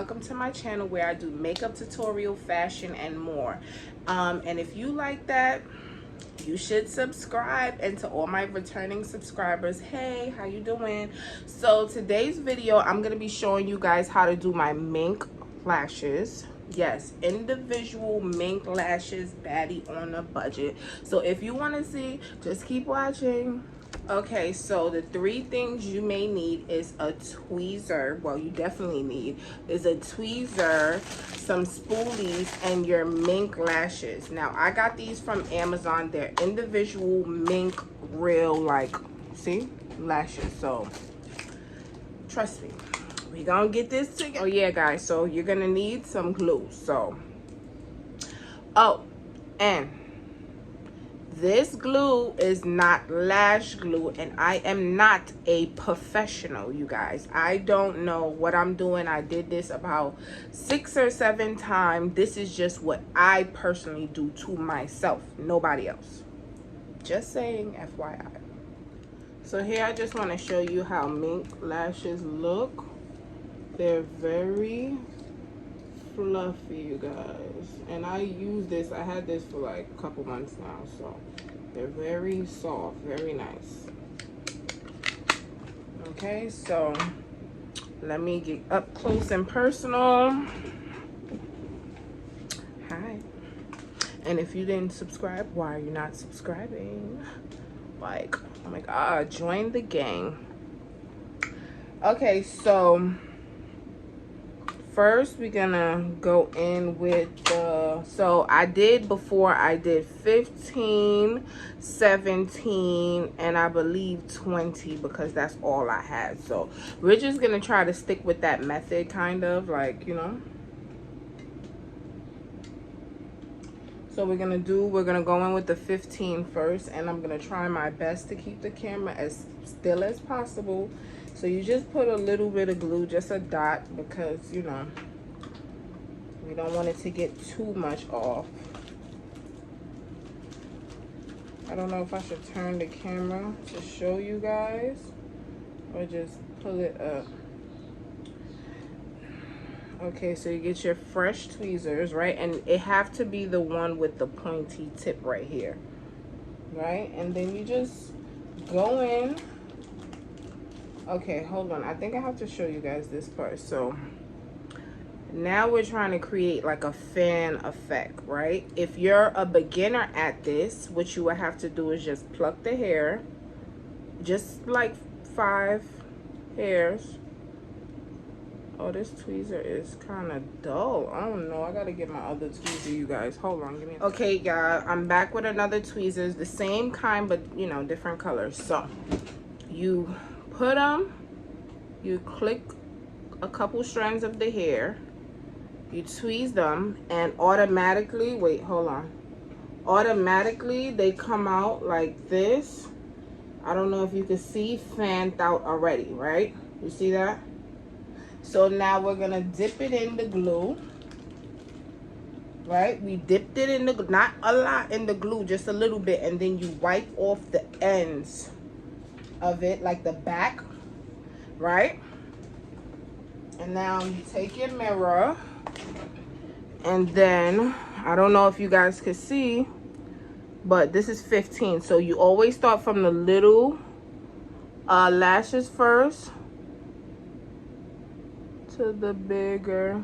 welcome to my channel where I do makeup tutorial, fashion, and more. And if you like that, you should subscribe. And to all my returning subscribers, hey, how you doing? So today's video, I'm gonna be showing you guys how to do my mink lashes. Yes, individual mink lashes, baddie on a budget. So if you want to see, just keep watching. Okay, so the three things you may need is a tweezer. Well, you definitely need is a tweezer, some spoolies, and your mink lashes. Now, I got these from Amazon. They're individual mink, real, like, see, lashes. So trust me, we gonna get this together. Oh yeah, guys, so you're gonna need some glue. So, oh, and this glue is not lash glue, and I am not a professional, you guys. I don't know what I'm doing. I did this about 6 or 7 times. This is just what I personally do to myself, nobody else. Just saying, FYI. So here I just want to show you how mink lashes look. They're very fluffy, you guys, and I use this. I had this for like a couple months now, so they're very soft, very nice. Okay, so let me get up close and personal. Hi. And if you didn't subscribe, why are you not subscribing? Like, oh my god, join the gang. Okay, so first we're gonna go in with the, so I did 15, 17, and I believe 20 because that's all I had. So we're just gonna try to stick with that method, kind of like, you know. So we're gonna go in with the 15 first, and I'm gonna try my best to keep the camera as still as possible. So you just put a little bit of glue, just a dot, because, you know, we don't want it to get too much off. I don't know if I should turn the camera to show you guys or just pull it up. Okay, so you get your fresh tweezers, right? And it have to be the one with the pointy tip right here, right? And then you just go in. Okay, hold on. I think I have to show you guys this part. So now we're trying to create like a fan effect, right? If you're a beginner at this, what you would have to do is just pluck the hair, just like 5 hairs. Oh, this tweezer is kind of dull. I don't know. I gotta get my other tweezer, you guys. Hold on, give me. Okay, guys, I'm back with another tweezers, the same kind, but you know, different colors. So you put them, you click a couple strands of the hair, you tweeze them, and automatically, wait, hold on, automatically they come out like this. I don't know if you can see, fanned out already, right? You see that? So now we're gonna dip it in the glue, right? We dipped it in the, not a lot in the glue, just a little bit, and then you wipe off the ends of it, like the back, right? And now you take your mirror, and then I don't know if you guys could see, but this is 15. So you always start from the little lashes first to the bigger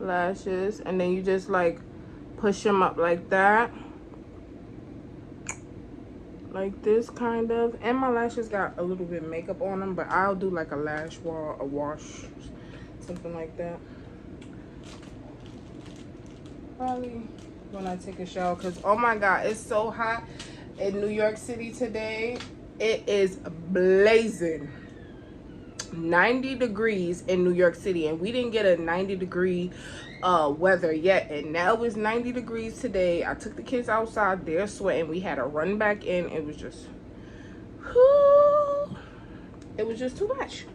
lashes, and then you just like push them up like that, like this, kind of. And my lashes got a little bit of makeup on them, but I'll do like a lash wall, a wash, something like that, probably when I take a shower, because oh my god, it's so hot in New York City today. It is blazing 90 degrees in New York City, and we didn't get a 90-degree weather yet, and now it's 90 degrees today. I took the kids outside, they're sweating. We had to run back in. It was just, whew, it was just too much.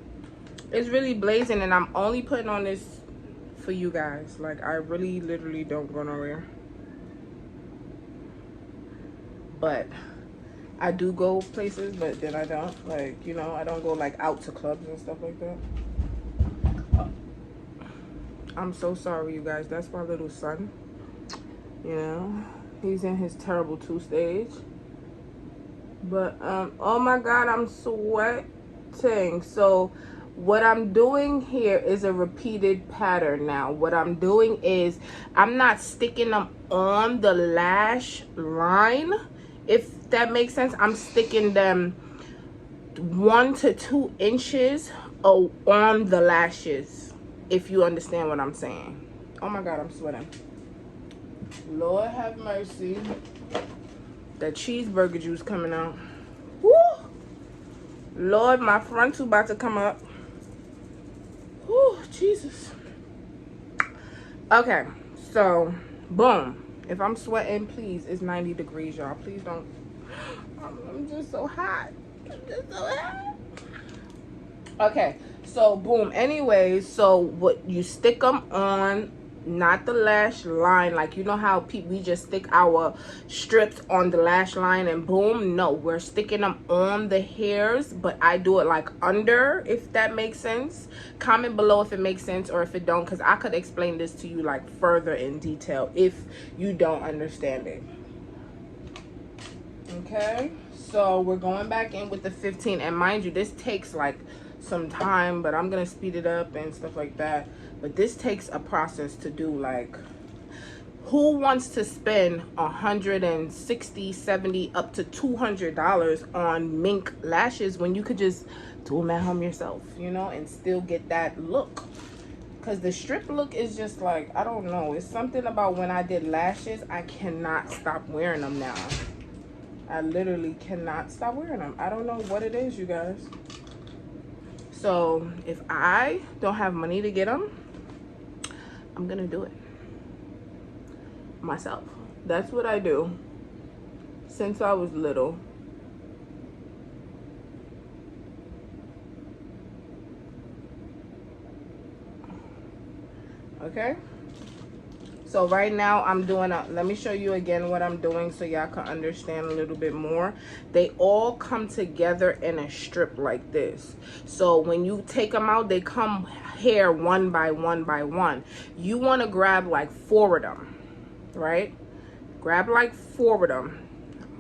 It's really blazing, and I'm only putting on this for you guys. Like, I really literally don't go nowhere, but I do go places, but then I don't, like, you know, I don't go like out to clubs and stuff like that. I'm so sorry, you guys. That's my little son. You know, he's in his terrible 2 stage. But oh my god, I'm sweating. So what I'm doing here is a repeated pattern. Now what I'm doing is I'm not sticking them on the lash line, if that makes sense. I'm sticking them 1 to 2 inches on the lashes, if you understand what I'm saying. Oh my god, I'm sweating. Lord have mercy. That cheeseburger juice coming out. Woo! Lord, my frontal about to come up. Woo, Jesus. Okay, so boom. If I'm sweating, please, it's 90 degrees, y'all. Please don't. I'm just so hot. I'm just so hot. Okay, so boom. Anyways, so what, you stick them on, not the lash line, like you know how we just stick our strips on the lash line and boom. No, we're sticking them on the hairs, but I do it like under, if that makes sense. Comment below if it makes sense or if it don't, because I could explain this to you like further in detail if you don't understand it. Okay, so we're going back in with the 15, and mind you, this takes like some time, but I'm gonna speed it up and stuff like that. But this takes a process to do. Like, who wants to spend 160, 70, up to $200 on mink lashes when you could just do them at home yourself, you know, and still get that look? Because the strip look is just like, I don't know, it's something about when I did lashes, I cannot stop wearing them now. I literally cannot stop wearing them. I don't know what it is, you guys. So if I don't have money to get them, I'm gonna do it myself. That's what I do since I was little. Okay, so right now I'm doing let me show you again what I'm doing so y'all can understand a little bit more. They all come together in a strip like this. So when you take them out, they come here one by one by one. You want to grab like 4 of them, right? Grab like 4 of them.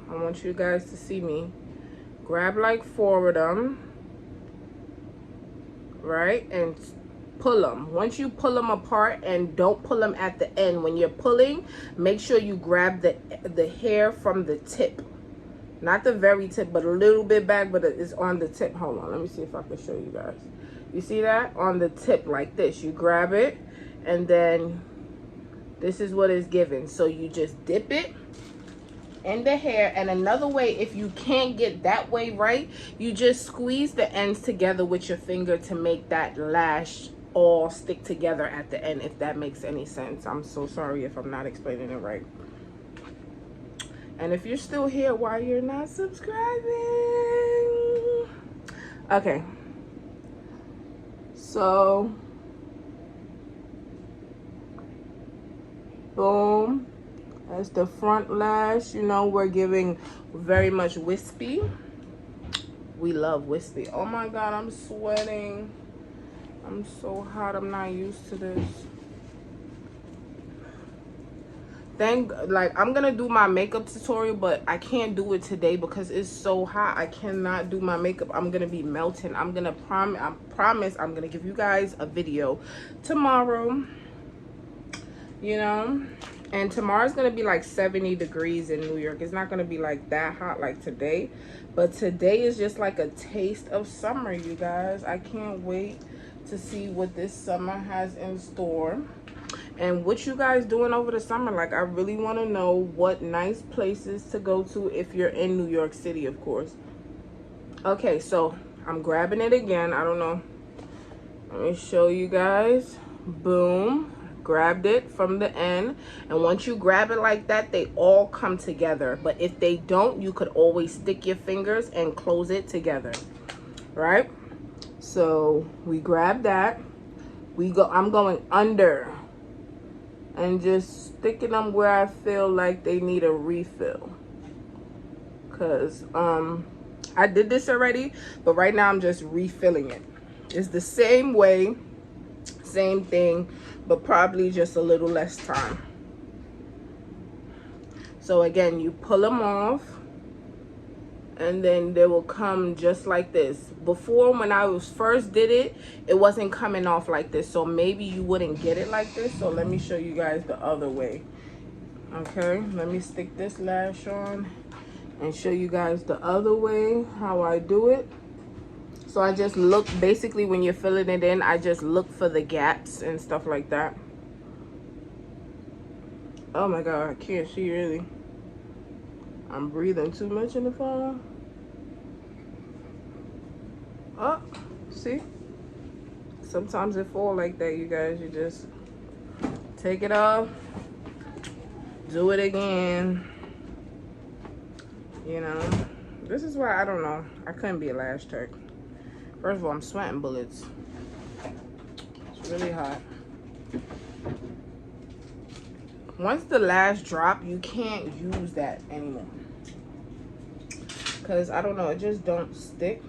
I want you guys to see me. Grab like 4 of them, right? And pull them. Once you pull them apart, and don't pull them at the end. When you're pulling, make sure you grab the hair from the tip, not the very tip, but a little bit back, but it's on the tip. Hold on, let me see if I can show you guys. You see that? On the tip like this. You grab it, and then this is what is given. So you just dip it in the hair. And another way, if you can't get that way right, you just squeeze the ends together with your finger to make that lash all stick together at the end, if that makes any sense. I'm so sorry if I'm not explaining it right. And if you're still here, why you're not subscribing? Okay, so boom, that's the front lash. You know, we're giving very much wispy. We love wispy. Oh my god, I'm sweating. I'm so hot. I'm not used to this. Like, I'm gonna do my makeup tutorial, but I can't do it today because it's so hot. I cannot do my makeup. I'm gonna be melting. I promise I'm gonna give you guys a video tomorrow, you know. And tomorrow's gonna be like 70 degrees in New York. It's not gonna be like that hot like today, but today is just like a taste of summer, you guys. I can't wait to see what this summer has in store. And what you guys doing over the summer? Like, I really want to know what nice places to go to if you're in New York City, of course. Okay, so I'm grabbing it again. I don't know. Let me show you guys. Boom. Grabbed it from the end. And once you grab it like that, they all come together. But if they don't, you could always stick your fingers and close it together. Right? So we grab that. I'm going under and just sticking them where I feel like they need a refill, because I did this already, but right now I'm just refilling it. It's the same way same thing, but probably just a little less time. So again, you pull them off, and then they will come just like this. Before, when I first did it, it wasn't coming off like this, so maybe you wouldn't get it like this. So let me show you guys the other way. Okay, let me stick this lash on and show you guys the other way how I do it. So I just look, basically when you're filling it in, I just look for the gaps and stuff like that. Oh my god, I can't see really. I'm breathing too much in the phone. Oh, see? Sometimes it fall like that, you guys. You just take it off, do it again. You know, this is why I don't know. I couldn't be a lash tech. First of all, I'm sweating bullets. It's really hot. Once the lash drop, you can't use that anymore. Because, I don't know, it just don't stick.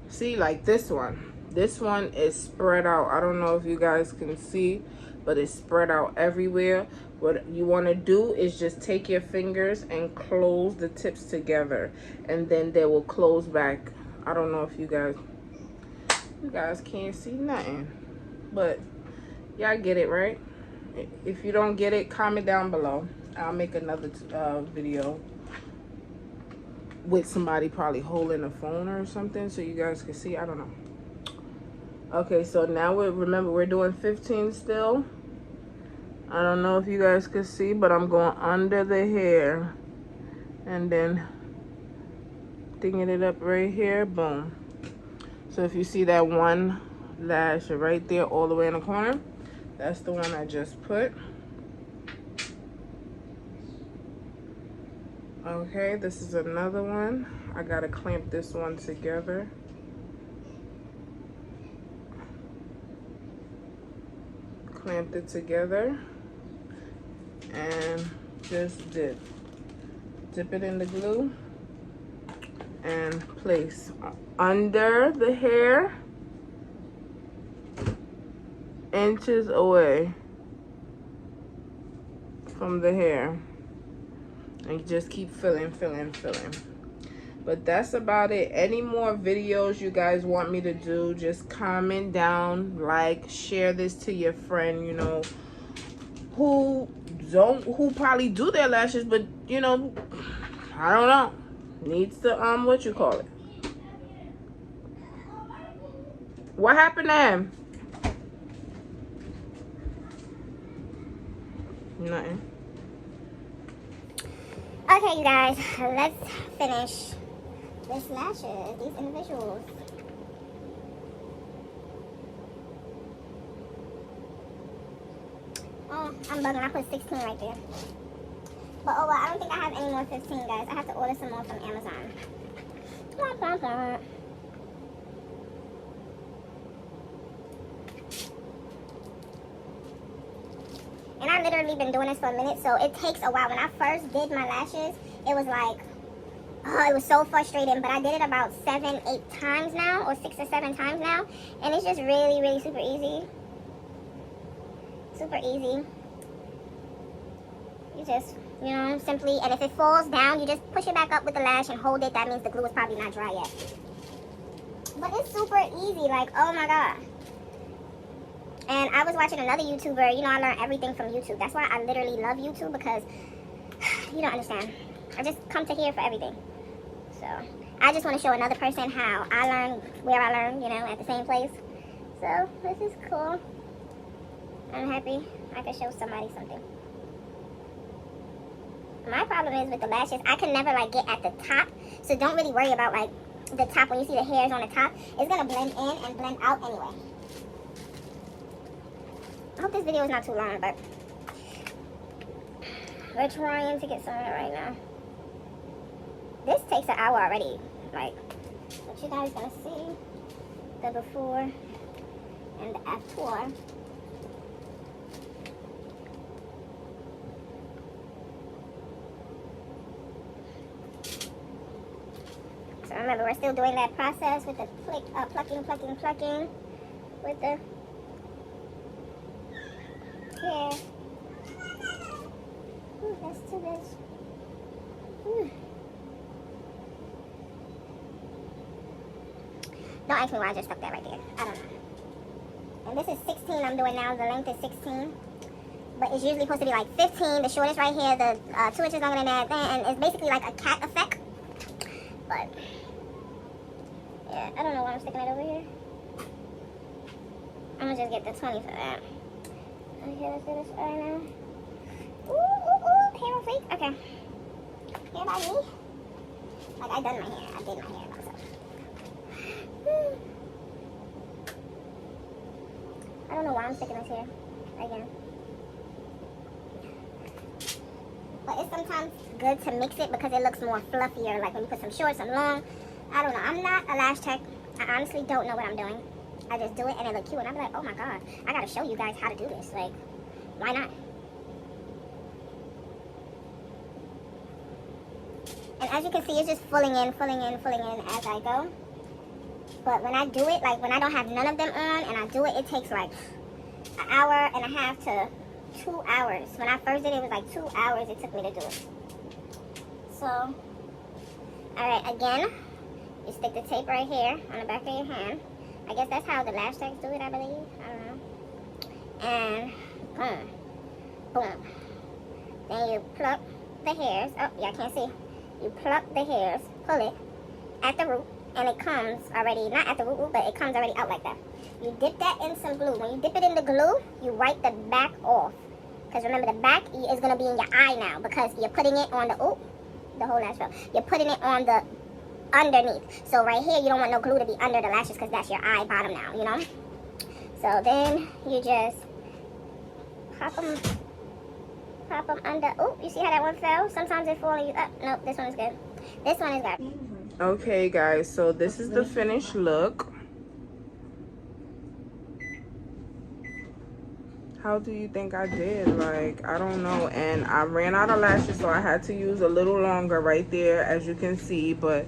See, like this one. This one is spread out. I don't know if you guys can see, but it's spread out everywhere. What you want to do is just take your fingers and close the tips together. And then they will close back. I don't know if you guys can't see nothing. But, y'all get it, right? If you don't get it, comment down below. I'll make another video with somebody probably holding a phone or something so you guys can see. I don't know. Okay, so now remember we're doing 15 still. I don't know if you guys can see, but I'm going under the hair and then thinking it up right here. Boom. So if you see that one lash right there all the way in the corner, that's the one I just put. Okay, this is another one. I gotta clamp this one together. Clamped it together and just dip it in the glue and place under the hair, inches away from the hair, and you just keep filling. But that's about it. Any more videos you guys want me to do, just comment down, like, share this to your friend, you know, who probably do their lashes, but you know, I don't know, needs to what you call it. What happened to him? Nothing. Okay, you guys, let's finish this lashes, these individuals. Oh, I'm bugging. I put 16 right there. But oh well, I don't think I have any more 15, guys. I have to order some more from Amazon. And I've literally been doing this for a minute, so it takes a while. When I first did my lashes, it was like, oh, it was so frustrating. But I did it about 7, 8 times now, or 6 or 7 times now. And it's just really, really super easy. Super easy. You just, you know, simply, and if it falls down, you just push it back up with the lash and hold it. That means the glue is probably not dry yet. But it's super easy, like, oh my god. And I was watching another YouTuber. You know, I learned everything from YouTube. That's why I literally love YouTube, because you don't understand. I just come to here for everything. So I just want to show another person how I learned, where I learned, you know, at the same place. So this is cool. I'm happy I could show somebody something. My problem is with the lashes, I can never like get at the top. So don't really worry about like the top. When you see the hairs on the top, it's going to blend in and blend out anyway. I hope this video is not too long, but we're trying to get somewhere right now. This takes an hour already. Like, what you guys gonna see, the before and the after. So remember, we're still doing that process with the plucking with the Don't ask me why I just stuck that right there. I don't know. And this is 16 I'm doing now. The length is 16. But it's usually supposed to be like 15. The shortest right here, the 2 inches longer than that. And it's basically like a cat effect. But, yeah, I don't know why I'm sticking it over here. I'm gonna just get the 20 for that. Okay, let's do this right now. Ooh, hair flake. Okay. Hair by me. Like, I done my hair. I did my hair myself. I don't know why I'm sticking this here again. But it's sometimes good to mix it because it looks more fluffier. Like when you put some short, some long. I don't know. I'm not a lash tech. I honestly don't know what I'm doing. I just do it and it look cute. And I'm like, oh my God, I gotta show you guys how to do this. Like, why not? And as you can see, it's just filling in as I go. But when I do it, like when I don't have none of them on and I do it, it takes like an hour and a half to 2 hours. When I first did it, it was like 2 hours it took me to do it. So, alright, again, you stick the tape right here on the back of your hand. I guess that's how the lash techs do it, I believe. I don't know. And boom. Boom. Then you pluck the hairs. Oh, y'all can't see. You pluck the hairs, pull it at the root, and it comes already, not at the root, but it comes already out like that. You dip that in some glue. When you dip it in the glue, you wipe the back off. Because remember, the back is going to be in your eye now because you're putting it on the, oh, the whole lash fell. You're putting it on the underneath. So right here, you don't want no glue to be under the lashes because that's your eye bottom now, you know? So then you just pop them under. Oh, you see how that one fell? Sometimes it falls. Nope, this one is good. This one is good. Okay, guys, so this is the finished look. How do you think I did? Like, I don't know. And I ran out of lashes, so I had to use a little longer right there, as you can see. But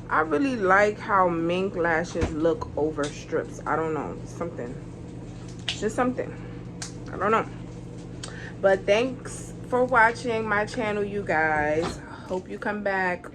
I really like how mink lashes look over strips. I don't know. Something. Just something. I don't know. But thanks for watching my channel, you guys. Hope you come back.